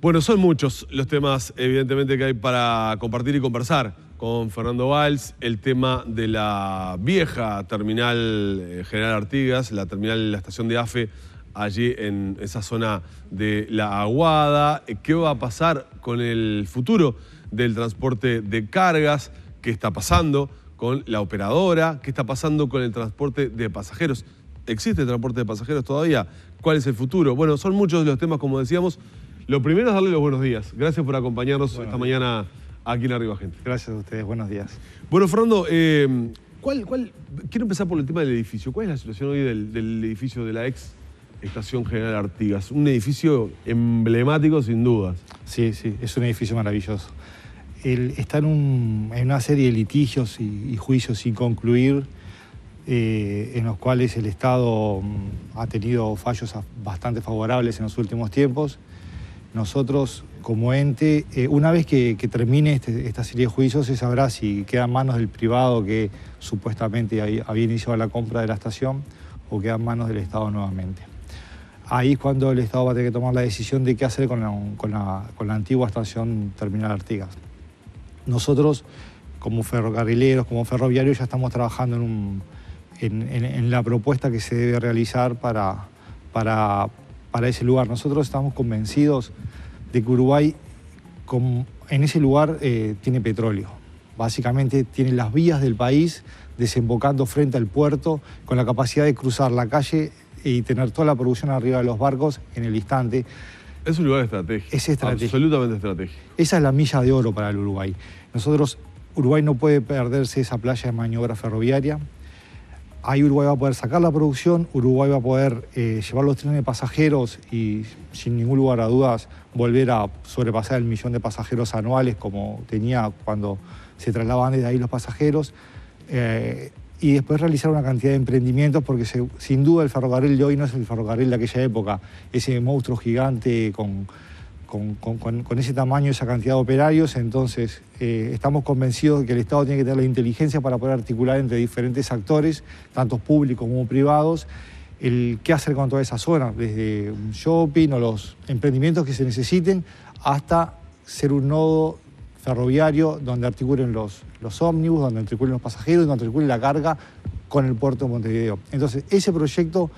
Bueno, son muchos los temas, evidentemente, que hay para compartir y conversar con Fernando Valls. El tema de la vieja terminal General Artigas, la terminal, la estación de AFE, allí en esa zona de La Aguada. ¿Qué va a pasar con el futuro del transporte de cargas? ¿Qué está pasando con la operadora? ¿Qué está pasando con el transporte de pasajeros? ¿Existe transporte de pasajeros todavía? ¿Cuál es el futuro? Bueno, son muchos los temas, como decíamos. Lo primero es darle los buenos días. Gracias por acompañarnos esta mañana aquí en Arriba Gente. Gracias a ustedes, buenos días. Bueno, Fernando, quiero empezar por el tema del edificio. ¿Cuál es la situación hoy del edificio de la ex Estación General Artigas? Un edificio emblemático, sin dudas. Sí, es un edificio maravilloso. Está en una serie de litigios y juicios sin concluir, en los cuales el Estado ha tenido fallos bastante favorables en los últimos tiempos. Nosotros, como ente, una vez que termine esta serie de juicios, se sabrá si queda en manos del privado que supuestamente había iniciado la compra de la estación o queda en manos del Estado nuevamente. Ahí es cuando el Estado va a tener que tomar la decisión de qué hacer con la antigua estación Terminal Artigas. Nosotros, como ferrocarrileros, como ferroviarios, ya estamos trabajando en la propuesta que se debe realizar para ese lugar. Nosotros estamos convencidos de que Uruguay, en ese lugar, tiene petróleo. Básicamente tiene las vías del país desembocando frente al puerto, con la capacidad de cruzar la calle y tener toda la producción arriba de los barcos en el instante. Es un lugar estratégico. Es estratégico. Absolutamente estratégico. Esa es la milla de oro para el Uruguay. Uruguay no puede perderse esa playa de maniobra ferroviaria. Ahí Uruguay va a poder sacar la producción, Uruguay va a poder llevar los trenes de pasajeros y, sin ningún lugar a dudas, volver a sobrepasar el 1.000.000 de pasajeros anuales como tenía cuando se trasladaban desde ahí los pasajeros. Y después realizar una cantidad de emprendimientos, porque sin duda el ferrocarril de hoy no es el ferrocarril de aquella época, ese monstruo gigante con ese tamaño, esa cantidad de operarios. Entonces estamos convencidos de que el Estado tiene que tener la inteligencia para poder articular entre diferentes actores, tanto públicos como privados, qué hacer con toda esa zona, desde un shopping o los emprendimientos que se necesiten, hasta ser un nodo ferroviario donde articulen los ómnibus, donde articulen los pasajeros, donde articulen la carga con el puerto de Montevideo. Entonces, ese proyecto...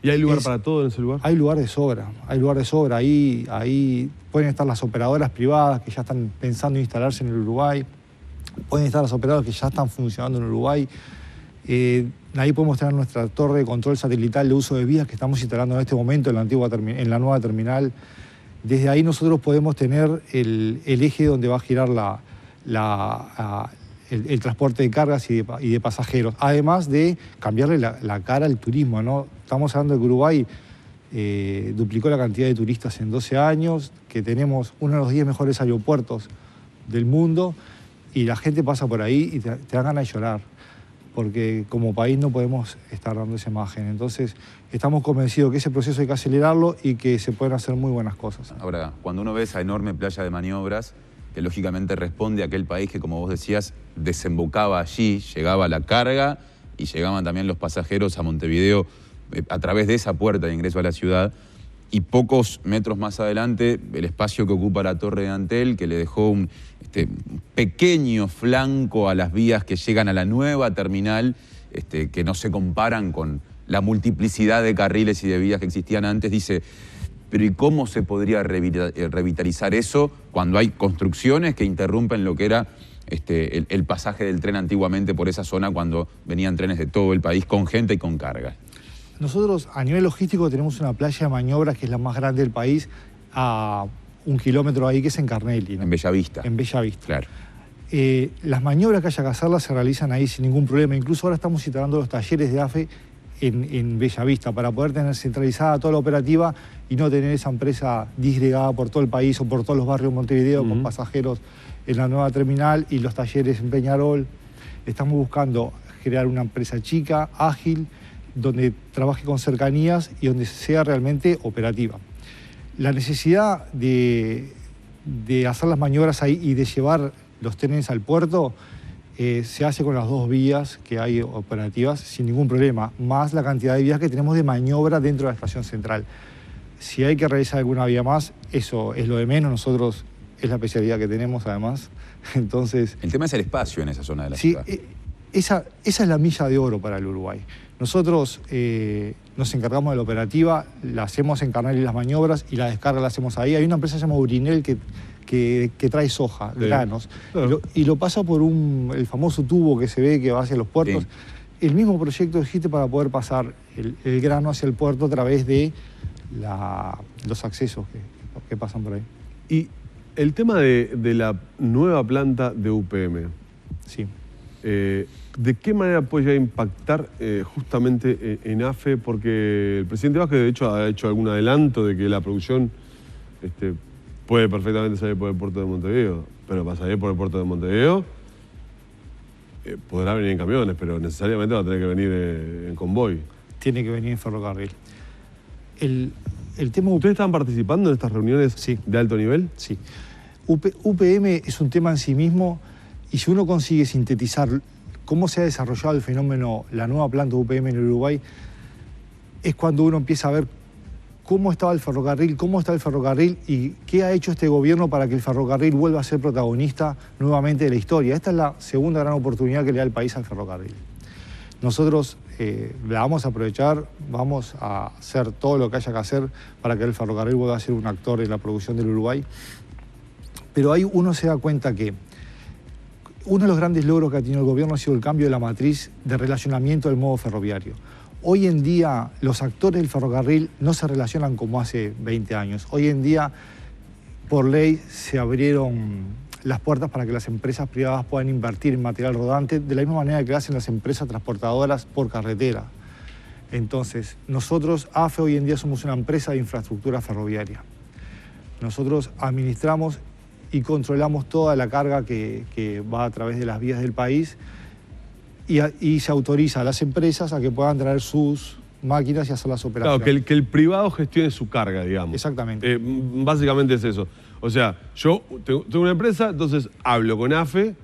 ¿Y hay lugar para todo en ese lugar? Hay lugar de sobra, hay lugar de sobra. Ahí pueden estar las operadoras privadas que ya están pensando en instalarse en el Uruguay, pueden estar las operadoras que ya están funcionando en Uruguay. Ahí podemos tener nuestra torre de control satelital de uso de vías que estamos instalando en este momento en la nueva terminal. Desde ahí nosotros podemos tener el eje donde va a girar el transporte de cargas y de pasajeros, además de cambiarle la cara al turismo, ¿no? Estamos hablando de que Uruguay duplicó la cantidad de turistas en 12 años, que tenemos uno de los 10 mejores aeropuertos del mundo, y la gente pasa por ahí y te da ganas de llorar, porque como país no podemos estar dando esa imagen. Entonces, estamos convencidos que ese proceso hay que acelerarlo y que se pueden hacer muy buenas cosas. Ahora, cuando uno ve esa enorme playa de maniobras, que lógicamente responde a aquel país que, como vos decías, desembocaba allí, llegaba la carga y llegaban también los pasajeros a Montevideo a través de esa puerta de ingreso a la ciudad, y pocos metros más adelante, el espacio que ocupa la Torre de Antel, que le dejó un pequeño flanco a las vías que llegan a la nueva terminal, que no se comparan con la multiplicidad de carriles y de vías que existían antes. Dice, pero ¿y cómo se podría revitalizar eso cuando hay construcciones que interrumpen lo que era el pasaje del tren antiguamente por esa zona, cuando venían trenes de todo el país con gente y con carga? Nosotros, a nivel logístico, tenemos una playa de maniobras que es la más grande del país, a 1 kilómetro ahí, que es en Carnelli, ¿no? En Bellavista. En Bellavista. Claro. Las maniobras que haya que hacerlas se realizan ahí sin ningún problema. Incluso ahora estamos instalando los talleres de AFE en Bellavista para poder tener centralizada toda la operativa y no tener esa empresa disgregada por todo el país o por todos los barrios de Montevideo, con pasajeros en la nueva terminal y los talleres en Peñarol. Estamos buscando crear una empresa chica, ágil, donde trabaje con cercanías y donde sea realmente operativa. La necesidad de hacer las maniobras ahí y de llevar los trenes al puerto se hace con las 2 vías que hay operativas sin ningún problema, más la cantidad de vías que tenemos de maniobra dentro de la estación central. Si hay que realizar alguna vía más, eso es lo de menos. Nosotros es la especialidad que tenemos, además. Entonces, El tema es el espacio en esa zona de la sí, ciudad. esa es la milla de oro para el Uruguay. Nosotros nos encargamos de la operativa, la hacemos en Carnal y las maniobras y la descarga la hacemos ahí. Hay una empresa que se llama Urinel que trae soja, Sí. granos, Claro. y lo pasa por el famoso tubo que se ve que va hacia los puertos. Sí. El mismo proyecto existe para poder pasar el grano hacia el puerto a través de los accesos que pasan por ahí. Y el tema de la nueva planta de UPM, Sí. ¿de qué manera puede llegar a impactar justamente en AFE? Porque el presidente Vázquez, de hecho, ha hecho algún adelanto de que la producción puede perfectamente salir por el puerto de Montevideo, pero para salir por el puerto de Montevideo podrá venir en camiones, pero necesariamente va a tener que venir en convoy. Tiene que venir en ferrocarril. El tema ¿Ustedes están participando en estas reuniones Sí. de alto nivel? Sí. UPM es un tema en sí mismo y si uno consigue sintetizar cómo se ha desarrollado el fenómeno, la nueva planta de UPM en el Uruguay, es cuando uno empieza a ver cómo está el ferrocarril y qué ha hecho este gobierno para que el ferrocarril vuelva a ser protagonista nuevamente de la historia. Esta es la segunda gran oportunidad que le da el país al ferrocarril. Nosotros la vamos a aprovechar, vamos a hacer todo lo que haya que hacer para que el ferrocarril vuelva a ser un actor en la producción del Uruguay. Pero ahí uno se da cuenta que uno de los grandes logros que ha tenido el gobierno ha sido el cambio de la matriz de relacionamiento del modo ferroviario. Hoy en día los actores del ferrocarril no se relacionan como hace 20 años. Hoy en día, por ley, se abrieron las puertas para que las empresas privadas puedan invertir en material rodante de la misma manera que lo hacen las empresas transportadoras por carretera. Entonces, nosotros, AFE, hoy en día somos una empresa de infraestructura ferroviaria. Nosotros administramos y controlamos toda la carga que va a través de las vías del país y se autoriza a las empresas a que puedan traer sus máquinas y hacer las operaciones. Claro, que el privado gestione su carga, digamos. Exactamente. Básicamente es eso. O sea, yo tengo una empresa, entonces hablo con AFE,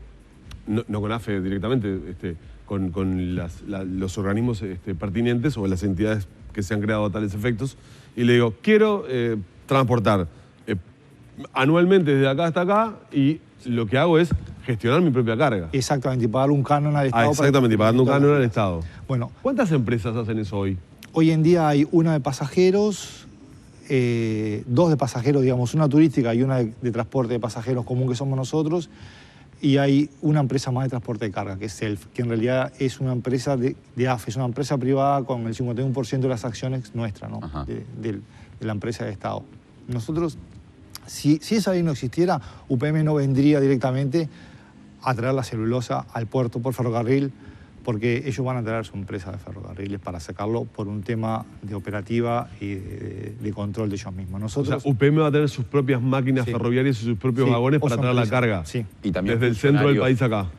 no con AFE directamente, con los organismos pertinentes o las entidades que se han creado a tales efectos, y le digo, quiero transportar anualmente desde acá hasta acá, y lo que hago es gestionar mi propia carga. Exactamente, y pagar un canon al Estado. Exactamente, y pagando un canon al Estado. Bueno, ¿Cuántas empresas hacen eso hoy? hoy en día hay una de pasajeros, dos de pasajeros, digamos, una turística y una de transporte de pasajeros común que somos nosotros, y hay una empresa más de transporte de carga, que es Self, que en realidad es una empresa de AFE, es una empresa privada con el 51% de las acciones nuestras, ¿no? de la empresa de Estado. Nosotros, si esa ley no existiera, UPM no vendría directamente a traer la celulosa al puerto por ferrocarril, porque ellos van a traer su empresa de ferrocarriles para sacarlo por un tema de operativa y de control de ellos mismos. Nosotros, O sea, UPM va a tener sus propias máquinas Sí. ferroviarias y sus propios Sí, vagones o para su traer la empresa. carga. Sí. Y también Desde el centro del país funcionarios. acá.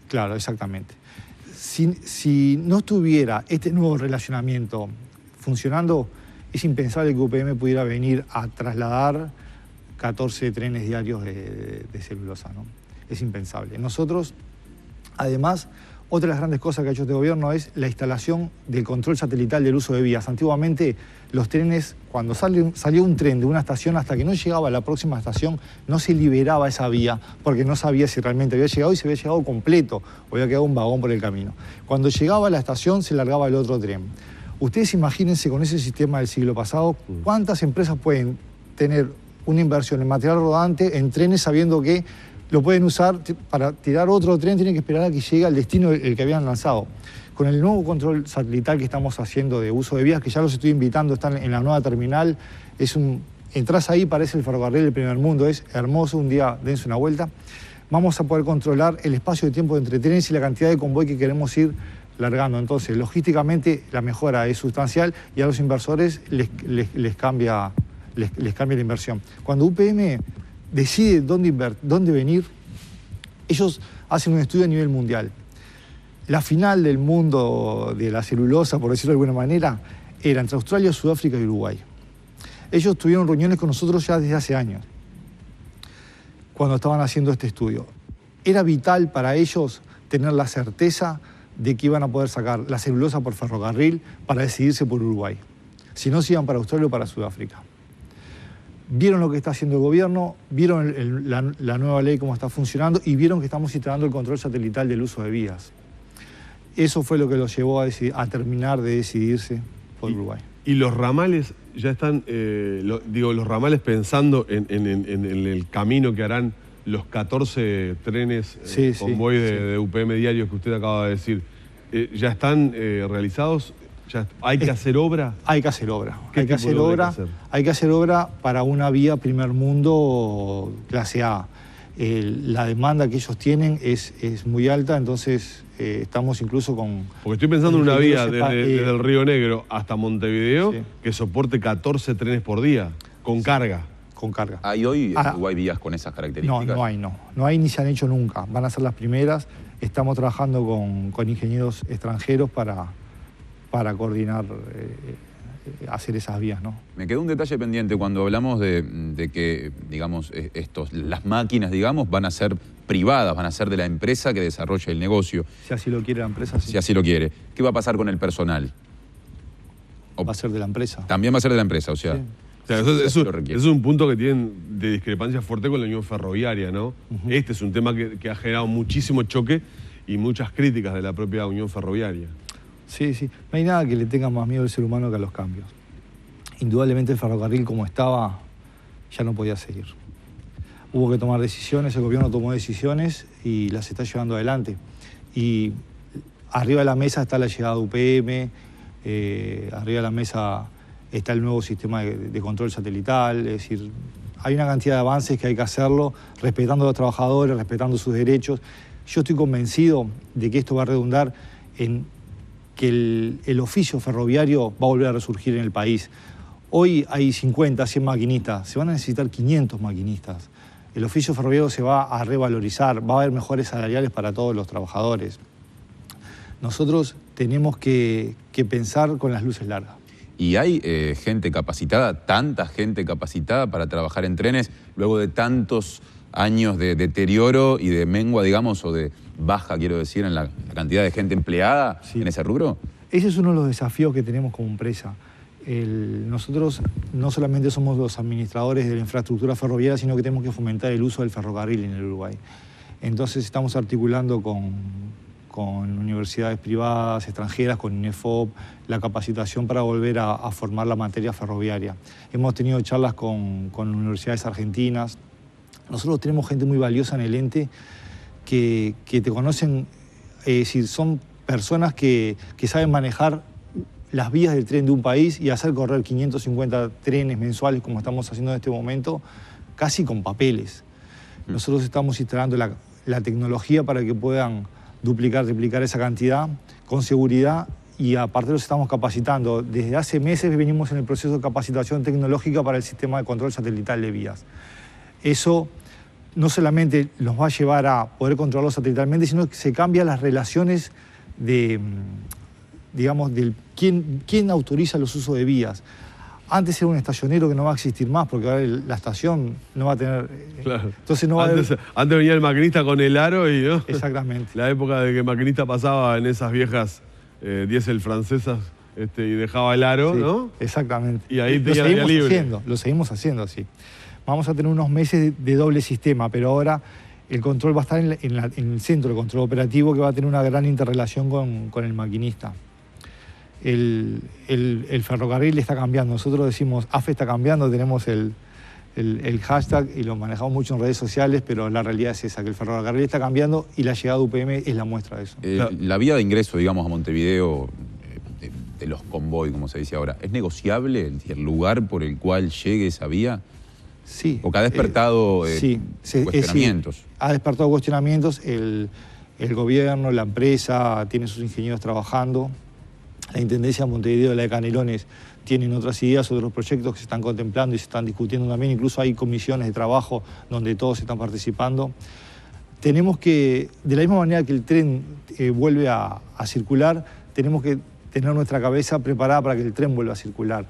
Claro, exactamente. Si no estuviera este nuevo relacionamiento funcionando, es impensable que UPM pudiera venir a trasladar 14 trenes diarios de celulosa, ¿no? Es impensable. Nosotros, además, otra de las grandes cosas que ha hecho este gobierno es la instalación del control satelital del uso de vías. Antiguamente, los trenes, cuando salía un tren de una estación hasta que no llegaba a la próxima estación, no se liberaba esa vía porque no sabía si realmente había llegado y si había llegado completo o había quedado un vagón por el camino. Cuando llegaba a la estación, se largaba el otro tren. Ustedes imagínense con ese sistema del siglo pasado, ¿cuántas empresas pueden tener una inversión en material rodante, en trenes, sabiendo que lo pueden usar para tirar otro tren, tienen que esperar a que llegue al destino el que habían lanzado? Con el nuevo control satelital que estamos haciendo de uso de vías, que ya los estoy invitando, están en la nueva terminal, entras ahí, parece el ferrocarril del primer mundo, es hermoso, un día dense una vuelta. Vamos a poder controlar el espacio de tiempo entre trenes y la cantidad de convoy que queremos ir largando. Entonces, logísticamente la mejora es sustancial y a los inversores les cambia la inversión. Cuando UPM decide dónde venir, ellos hacen un estudio a nivel mundial. La final del mundo de la celulosa, por decirlo de alguna manera, era entre Australia, Sudáfrica y Uruguay. Ellos tuvieron reuniones con nosotros ya desde hace años, cuando estaban haciendo este estudio. Era vital para ellos tener la certeza de que iban a poder sacar la celulosa por ferrocarril para decidirse por Uruguay. Si no, se iban para Australia o para Sudáfrica. vieron lo que está haciendo el gobierno, vieron la nueva ley cómo está funcionando y vieron que estamos instalando el control satelital del uso de vías. Eso fue lo que los llevó a terminar de decidirse por Uruguay. ¿Y los ramales ya están, los ramales pensando en el camino que harán los 14 trenes convoy de UPM diarios que usted acaba de decir, ¿ya están realizados? ¿Hay que hacer obra? Hay que hacer obra. Hay que hacer obra para una vía primer mundo clase A. La demanda que ellos tienen es muy alta, entonces estamos incluso con... Porque estoy pensando en una vía desde el Río Negro hasta Montevideo que soporte 14 trenes por día, con carga. Con carga. ¿Hay hoy en Uruguay vías con esas características? No hay ni se han hecho nunca. Van a ser las primeras. Estamos trabajando con ingenieros extranjeros para coordinar, hacer esas vías, ¿no? Me quedó un detalle pendiente cuando hablamos de que, digamos, las máquinas, digamos, van a ser privadas, van a ser de la empresa que desarrolla el negocio. Si así lo quiere la empresa, sí. Si así lo quiere. ¿Qué va a pasar con el personal? Va a ser de la empresa. También va a ser de la empresa, o sea... Sí. O sea, eso es un punto que tienen de discrepancia fuerte con la Unión Ferroviaria, ¿no? Este es un tema que ha generado muchísimo choque y muchas críticas de la propia Unión Ferroviaria. Sí. No hay nada que le tenga más miedo al ser humano que a los cambios. Indudablemente el ferrocarril como estaba ya no podía seguir. Hubo que tomar decisiones, el gobierno tomó decisiones y las está llevando adelante. Y arriba de la mesa está la llegada de UPM, arriba de la mesa está el nuevo sistema de control satelital, es decir, hay una cantidad de avances que hay que hacerlo, respetando a los trabajadores, respetando sus derechos. Yo estoy convencido de que esto va a redundar en que el oficio ferroviario va a volver a resurgir en el país. Hoy hay 50, 100 maquinistas, se van a necesitar 500 maquinistas. El oficio ferroviario se va a revalorizar, va a haber mejores salariales para todos los trabajadores. Nosotros tenemos que pensar con las luces largas. ¿Y hay gente capacitada, tanta gente capacitada para trabajar en trenes luego de tantos años de deterioro y de mengua, digamos, o de baja, quiero decir, en la cantidad de gente empleada en ese rubro? Ese es uno de los desafíos que tenemos como empresa. Nosotros no solamente somos los administradores de la infraestructura ferroviaria, sino que tenemos que fomentar el uso del ferrocarril en el Uruguay. Entonces estamos articulando con universidades privadas, extranjeras, con INEFOP, la capacitación para volver a formar la materia ferroviaria. Hemos tenido charlas con universidades argentinas. Nosotros tenemos gente muy valiosa en el ente que te conocen, es decir, son personas que saben manejar las vías del tren de un país y hacer correr 550 trenes mensuales como estamos haciendo en este momento, casi con papeles. Nosotros estamos instalando la tecnología para que puedan duplicar, triplicar esa cantidad con seguridad y aparte los estamos capacitando. Desde hace meses venimos en el proceso de capacitación tecnológica para el sistema de control satelital de vías. Eso no solamente nos va a llevar a poder controlarlo satelitalmente, sino que se cambian las relaciones de quién autoriza los usos de vías. Antes era un estacionero que no va a existir más porque ahora la estación no va a tener... Claro. Entonces no va antes venía el maquinista con el aro y... ¿no? Exactamente. La época de que el maquinista pasaba en esas viejas diésel francesas y dejaba el aro, ¿no? Exactamente. Y ahí tenía la vía libre. Lo seguimos haciendo así. Vamos a tener unos meses de doble sistema, pero ahora el control va a estar en el centro de control operativo que va a tener una gran interrelación con el maquinista. El ferrocarril está cambiando. Nosotros decimos, AFE está cambiando, tenemos el hashtag y lo manejamos mucho en redes sociales, pero la realidad es esa, que el ferrocarril está cambiando y la llegada de UPM es la muestra de eso. La vía de ingreso, digamos, a Montevideo, de los convoy, como se dice ahora, ¿es negociable el lugar por el cual llegue esa vía? Sí. Porque ha despertado cuestionamientos. Sí, ha despertado cuestionamientos. El gobierno, la empresa, tiene sus ingenieros trabajando. La Intendencia de Montevideo y la de Canelones tienen otras ideas, otros proyectos que se están contemplando y se están discutiendo también. Incluso hay comisiones de trabajo donde todos están participando. Tenemos que, de la misma manera que el tren vuelve a circular, tenemos que tener nuestra cabeza preparada para que el tren vuelva a circular.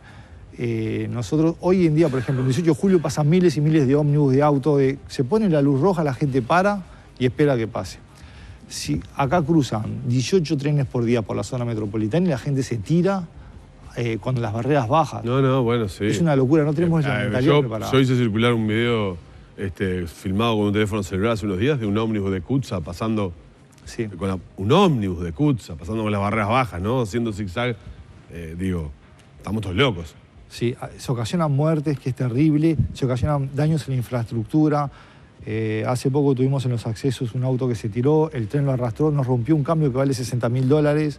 Nosotros, hoy en día, por ejemplo, el 18 de julio pasan miles y miles de ómnibus, de autos, se pone la luz roja, la gente para y espera que pase. Si acá cruzan 18 trenes por día por la zona metropolitana y la gente se tira con las barreras bajas. No, bueno, sí. Es una locura, no tenemos la mentalidad preparada. Yo hice circular un video filmado con un teléfono celular hace unos días de un ómnibus de Kutza pasando... Sí. Un ómnibus de Kutza pasando con las barreras bajas, ¿no? Haciendo zigzag. Digo, estamos todos locos. Sí, se ocasionan muertes, que es terrible, se ocasionan daños en la infraestructura. Hace poco tuvimos en los accesos un auto que se tiró, el tren lo arrastró, nos rompió un cambio que vale $60.000.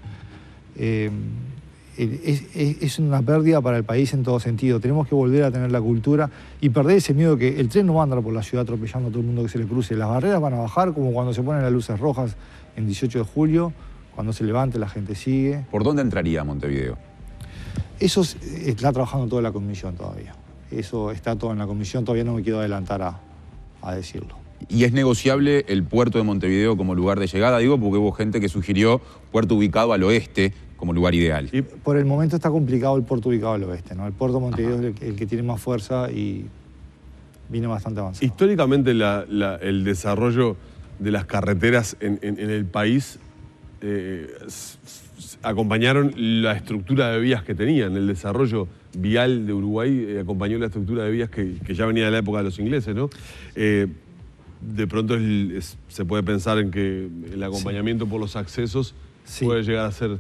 Es una pérdida para el país en todo sentido. Tenemos que volver a tener la cultura y perder ese miedo que el tren no va a andar por la ciudad atropellando a todo el mundo que se le cruce. Las barreras van a bajar como cuando se ponen las luces rojas en 18 de julio. Cuando se levante la gente sigue. ¿Por dónde entraría Montevideo? Eso está trabajando toda la comisión todavía. Eso está todo en la comisión, todavía no me quiero adelantar a decirlo. ¿Y es negociable el puerto de Montevideo como lugar de llegada? Digo, porque hubo gente que sugirió puerto ubicado al oeste como lugar ideal. Y por el momento está complicado el puerto ubicado al oeste, ¿no? El puerto de Montevideo es el que tiene más fuerza y viene bastante avanzado. Históricamente el desarrollo de las carreteras en el país acompañaron la estructura de vías que tenían. El desarrollo vial de Uruguay acompañó la estructura de vías que ya venía de la época de los ingleses, ¿no? De pronto se puede pensar en que el acompañamiento por los accesos puede llegar a ser...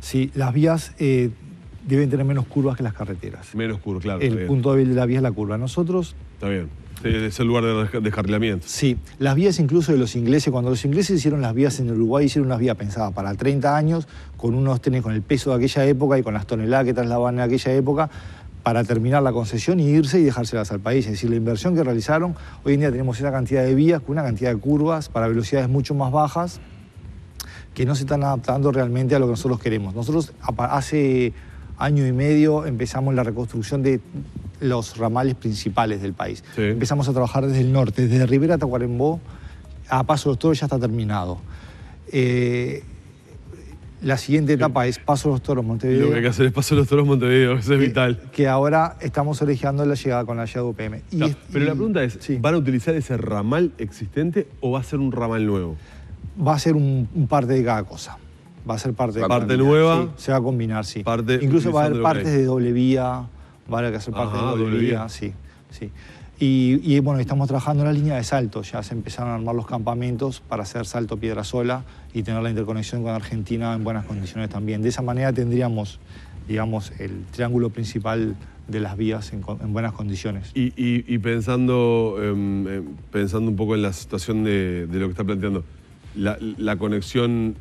Sí, las vías deben tener menos curvas que las carreteras. Menos curvas, claro. El punto débil de la vía es la curva. Nosotros... Está bien. Es el lugar de descarrilamiento. Sí, las vías incluso de los ingleses, cuando los ingleses hicieron las vías en Uruguay, hicieron unas vías pensadas para 30 años, con unos trenes con el peso de aquella época y con las toneladas que trasladaban en aquella época, para terminar la concesión y irse y dejárselas al país. Es decir, la inversión que realizaron, hoy en día tenemos esa cantidad de vías con una cantidad de curvas para velocidades mucho más bajas que no se están adaptando realmente a lo que nosotros queremos. Nosotros hace año y medio empezamos la reconstrucción de los ramales principales del país. Sí. Empezamos a trabajar desde el norte, desde Rivera a Tacuarembó, a Paso de los Toros ya está terminado. La siguiente etapa es Paso de los Toros, Montevideo. Lo que hay que hacer es Paso de los Toros, Montevideo, eso es vital. Que ahora estamos orejando la llegada con la llegada de UPM. Pero la pregunta es, ¿van a utilizar ese ramal existente o va a ser un ramal nuevo? Va a ser un parte de cada cosa. Va a ser parte de parte nueva. Sí, se va a combinar, sí. Parte incluso va a haber partes de doble vía, va a haber que hacer partes de doble vía, sí. Y bueno, estamos trabajando en la línea de salto, ya se empezaron a armar los campamentos para hacer Salto Piedrasola y tener la interconexión con Argentina en buenas condiciones también. De esa manera tendríamos, digamos, el triángulo principal de las vías en buenas condiciones. Y pensando un poco en la situación de lo que está planteando, la conexión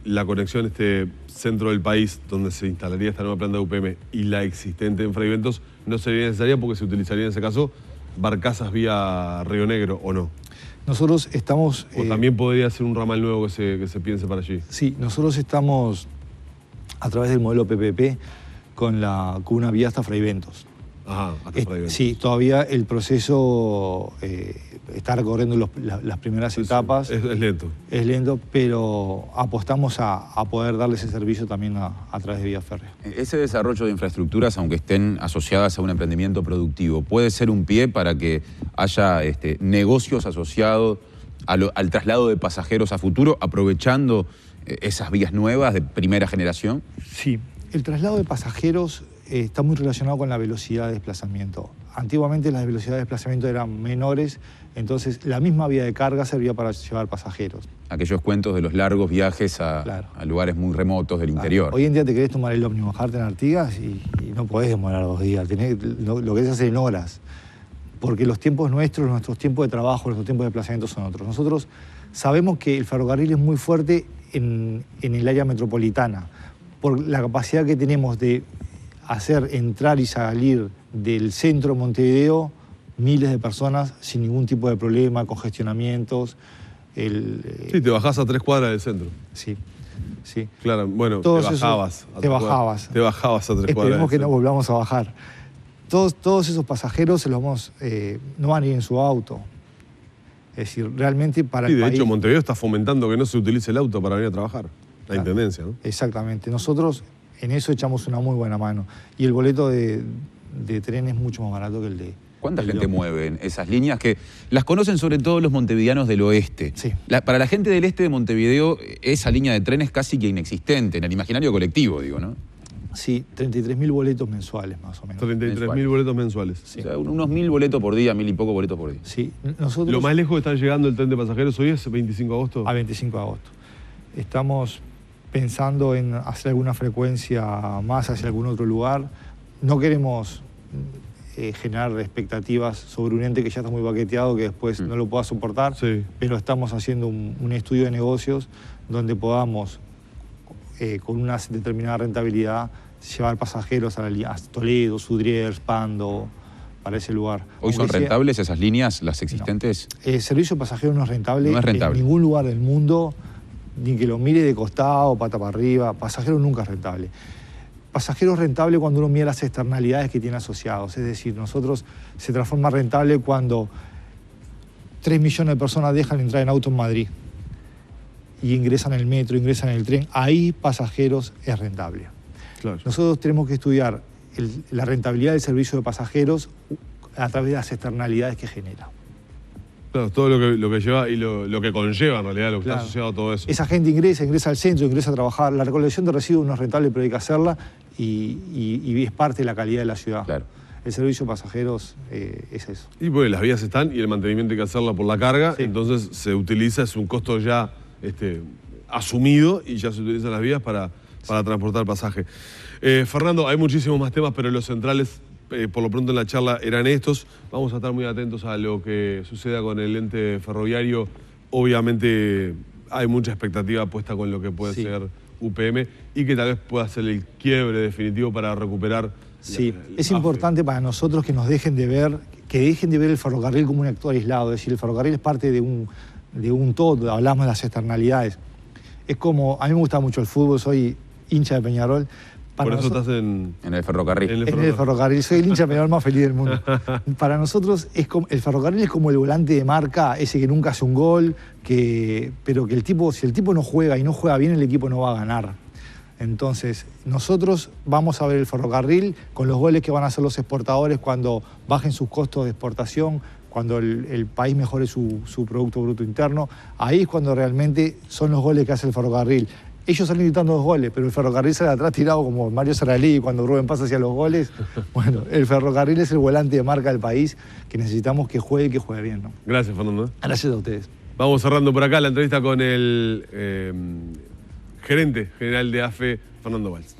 centro del país donde se instalaría esta nueva planta de UPM y la existente en Fray Ventos no sería necesaria porque se utilizaría en ese caso barcazas vía Río Negro, ¿o no? Nosotros estamos... O también podría ser un ramal nuevo que se piense para allí. Sí, nosotros estamos a través del modelo PPP con una vía hasta Fray Ventos. Ajá, hasta Fray Ventos. Sí, todavía el proceso está recorriendo las primeras etapas. Es lento. Es lento, pero apostamos a poder darle ese servicio también a través de vía férrea. Ese desarrollo de infraestructuras, aunque estén asociadas a un emprendimiento productivo, ¿puede ser un pie para que haya negocios asociados al traslado de pasajeros a futuro, aprovechando esas vías nuevas de primera generación? Sí, el traslado de pasajeros está muy relacionado con la velocidad de desplazamiento. Antiguamente las velocidades de desplazamiento eran menores, entonces la misma vía de carga servía para llevar pasajeros. Aquellos cuentos de los largos viajes a lugares muy remotos del interior. Hoy en día te querés tomar el ómnibus, bajarte en Artigas y no podés demorar 2 días, lo que es hacer en horas, porque los tiempos nuestros tiempos de trabajo, nuestros tiempos de desplazamiento son otros. Nosotros sabemos que el ferrocarril es muy fuerte en el área metropolitana, por la capacidad que tenemos de hacer entrar y salir del centro de Montevideo miles de personas sin ningún tipo de problema, congestionamientos. Sí, te bajás a 3 cuadras del centro. Sí. Claro, bueno, te bajabas a 3 cuadras. Esperemos que no volvamos a bajar. Todos esos pasajeros no van a ir en su auto. Es decir, realmente para el país... De hecho, Montevideo está fomentando que no se utilice el auto para venir a trabajar. La intendencia, ¿no? Exactamente. Nosotros en eso echamos una muy buena mano. Y el boleto de tren es mucho más barato que el de... ¿Cuánta gente mueve en esas líneas que las conocen sobre todo los montevideanos del oeste? Sí. Para la gente del este de Montevideo, esa línea de tren es casi que inexistente en el imaginario colectivo, digo, ¿no? Sí, 33.000 boletos mensuales más o menos. 33.000 boletos mensuales. Sí. O sea, unos 1.000 boletos por día, 1.000 y poco boletos por día. Sí, nosotros Lo más lejos que está llegando el tren de pasajeros hoy es 25 de agosto. a 25 de agosto. Estamos pensando en hacer alguna frecuencia más hacia algún otro lugar. No queremos generar expectativas sobre un ente que ya está muy baqueteado, que después no lo pueda soportar, Sí. pero estamos haciendo un estudio de negocios donde podamos, con una determinada rentabilidad, llevar pasajeros a Toledo, Sudriers, Pando, para ese lugar. ¿Hoy son Aunque sea- rentables esas líneas, las existentes? El servicio pasajero no es rentable, No es rentable. en ningún lugar del mundo, ni que lo mire de costado, pata para arriba. Pasajero nunca es rentable. Pasajero es rentable cuando uno mira las externalidades que tiene asociados. Es decir, nosotros se transforma rentable cuando 3 millones de personas dejan entrar en auto en Madrid y ingresan en el metro, ingresan en el tren. Ahí pasajeros es rentable. Claro. Nosotros tenemos que estudiar la rentabilidad del servicio de pasajeros a través de las externalidades que genera. Claro, todo lo que lleva y lo que conlleva en realidad, lo que Claro. está asociado a todo eso. Esa gente ingresa al centro, ingresa a trabajar. La recolección de residuos no es rentable, pero hay que hacerla y es parte de la calidad de la ciudad. Claro. El servicio de pasajeros es eso. Y porque las vías están y el mantenimiento hay que hacerla por la carga, Sí. entonces se utiliza, es un costo ya asumido y ya se utilizan las vías para transportar pasaje. Fernando, hay muchísimos más temas, pero los centrales, por lo pronto en la charla, eran estos. Vamos a estar muy atentos a lo que suceda con el ente ferroviario. Obviamente hay mucha expectativa puesta con lo que puede Sí. ser UPM y que tal vez pueda ser el quiebre definitivo para recuperar. Sí, la es AFE. importante para nosotros que nos dejen de ver, el ferrocarril como un actor aislado. Es decir, el ferrocarril es parte de un todo. Hablamos de las externalidades. Es como, a mí me gusta mucho el fútbol, soy hincha de Peñarol. Por eso estás en En el ferrocarril. En el En el ferrocarril, soy el hincha de Peñarol más feliz del mundo. Para nosotros el ferrocarril es como el volante de marca, ese que nunca hace un gol, pero que si el tipo no juega y no juega bien, el equipo no va a ganar. Entonces, nosotros vamos a ver el ferrocarril con los goles que van a hacer los exportadores cuando bajen sus costos de exportación, cuando el país mejore su Producto Bruto Interno. Ahí es cuando realmente son los goles que hace el ferrocarril. Ellos salen gritando 2 goles, pero el ferrocarril sale atrás tirado como Mario Serralí cuando Rubén pasa hacia los goles. Bueno, el ferrocarril es el volante de marca del país que necesitamos que juegue y que juegue bien, ¿no? Gracias, Fernando. Gracias a ustedes. Vamos cerrando por acá la entrevista con el gerente general de AFE, Fernando Valls.